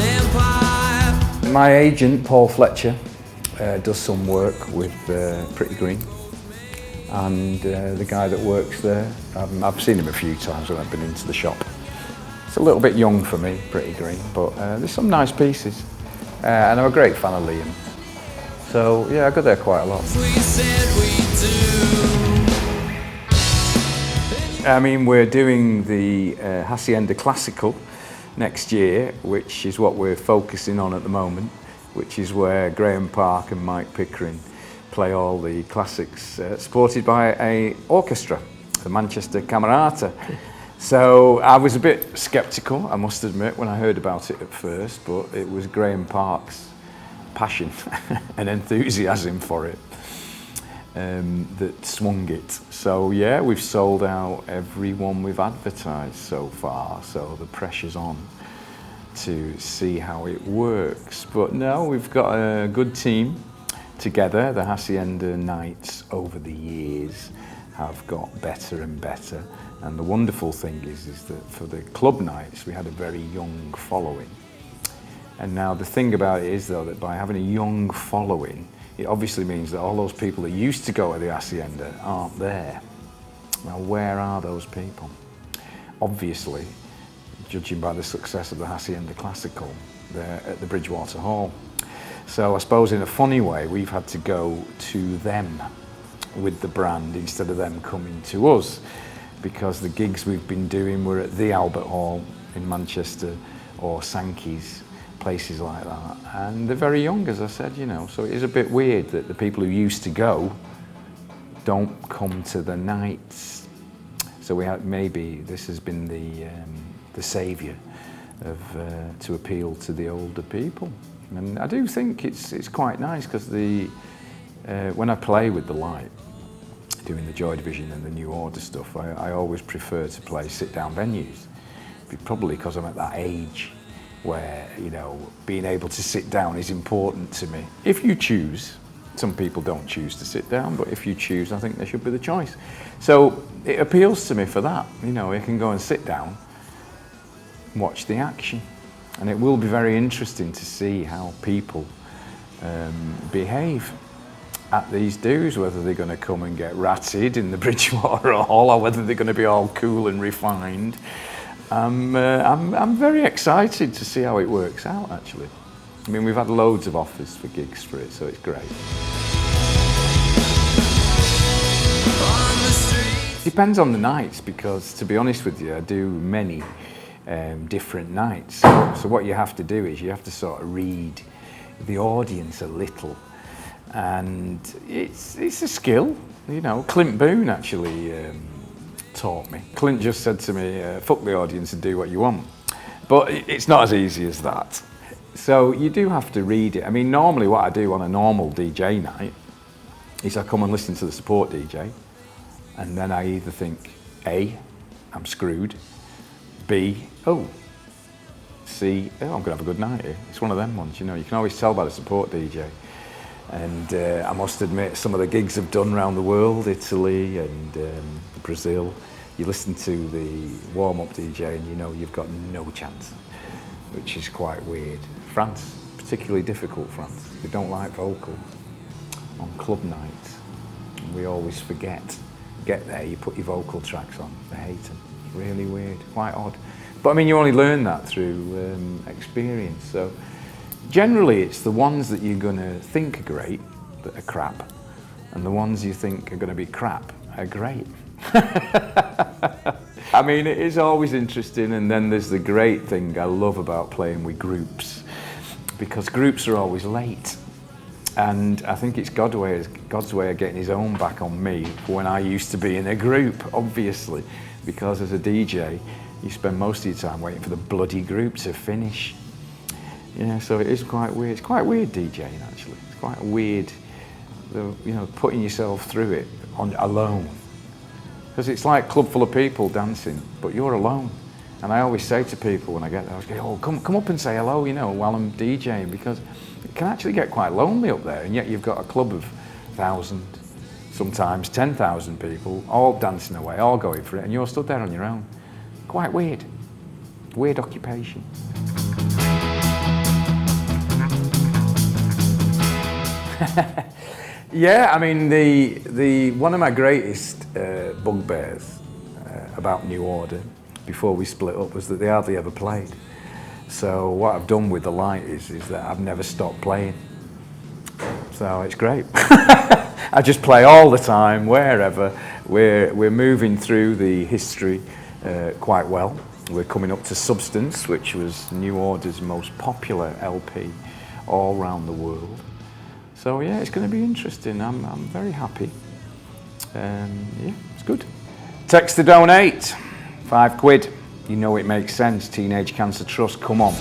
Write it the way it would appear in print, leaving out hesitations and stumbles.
empire. My agent, Paul Fletcher, does some work with Pretty Green, and the guy that works there, I've seen him a few times when I've been into the shop. It's a little bit young for me, Pretty Green, but there's some nice pieces, and I'm a great fan of Liam. So yeah, I go there quite a lot. I mean, we're doing the Hacienda Classical next year, which is what we're focusing on at the moment, which is where Graham Park and Mike Pickering play all the classics, supported by an orchestra, the Manchester Camerata. So I was a bit sceptical, I must admit, when I heard about it at first, but it was Graham Park's passion and enthusiasm for it that swung it. So yeah, we've sold out every one we've advertised so far, so the pressure's on to see how it works. But no, we've got a good team together. The Hacienda nights over the years have got better and better, and the wonderful thing is that for the club nights we had a very young following. And now the thing about it is, though, that by having a young following, it obviously means that all those people that used to go to the Hacienda aren't there. Now, where are those people? Obviously, judging by the success of the Hacienda Classical, they're at the Bridgewater Hall. So I suppose in a funny way, we've had to go to them with the brand instead of them coming to us, because the gigs we've been doing were at the Albert Hall in Manchester or Sankey's, places like that, and they're very young, as I said, you know, so it is a bit weird that the people who used to go don't come to the nights. So we have, maybe this has been the saviour of to appeal to the older people, and I do think it's quite nice, because when I play with the light, doing the Joy Division and the New Order stuff, I always prefer to play sit-down venues, probably because I'm at that age where, you know, being able to sit down is important to me. If you choose, some people don't choose to sit down, but if you choose, I think there should be the choice. So it appeals to me for that, you know, I can go and sit down, watch the action, and it will be very interesting to see how people behave at these dues, whether they're going to come and get ratted in the Bridgewater Hall or whether they're going to be all cool and refined. I'm very excited to see how it works out, actually. I mean, we've had loads of offers for gigs for it, so it's great. Depends on the nights, because to be honest with you, I do many different nights. So what you have to do is you have to sort of read the audience a little, and it's a skill, you know. Clint Boone actually taught me. Clint just said to me, fuck the audience and do what you want. But it's not as easy as that. So you do have to read it. I mean, normally what I do on a normal DJ night is I come and listen to the support DJ, and then I either think, A, I'm screwed, B, oh, C, oh, I'm gonna have a good night here. It's one of them ones, you know, you can always tell by the support DJ. And I must admit, some of the gigs I've done around the world, Italy and Brazil, you listen to the warm-up DJ and you know you've got no chance, which is quite weird. France, particularly difficult France. They don't like vocals on club nights. We always forget. Get there, you put your vocal tracks on, they hate them. Really weird, quite odd. But I mean, you only learn that through experience. So generally, it's the ones that you're going to think are great that are crap, and the ones you think are going to be crap are great. I mean, it is always interesting, and then there's the great thing I love about playing with groups, because groups are always late. And I think it's God's way of getting his own back on me for when I used to be in a group, obviously, because as a DJ, you spend most of your time waiting for the bloody group to finish. Yeah, so it is quite weird. It's quite weird DJing, actually. It's quite weird, you know, putting yourself through it alone. Because it's like a club full of people dancing, but you're alone. And I always say to people when I get there, I was going, oh, come up and say hello, you know, while I'm DJing, because it can actually get quite lonely up there, and yet you've got a club of 1,000, sometimes 10,000 people, all dancing away, all going for it, and you're stood there on your own. Quite weird. Weird occupation. Yeah, I mean, the one of my greatest bugbears about New Order before we split up was that they hardly ever played. So what I've done with the light is that I've never stopped playing. So it's great. I just play all the time, wherever. We're moving through the history quite well. We're coming up to Substance, which was New Order's most popular LP all around the world. So yeah, it's going to be interesting. I'm very happy. Yeah, it's good. Text to donate, £5. You know it makes sense. Teenage Cancer Trust, come on.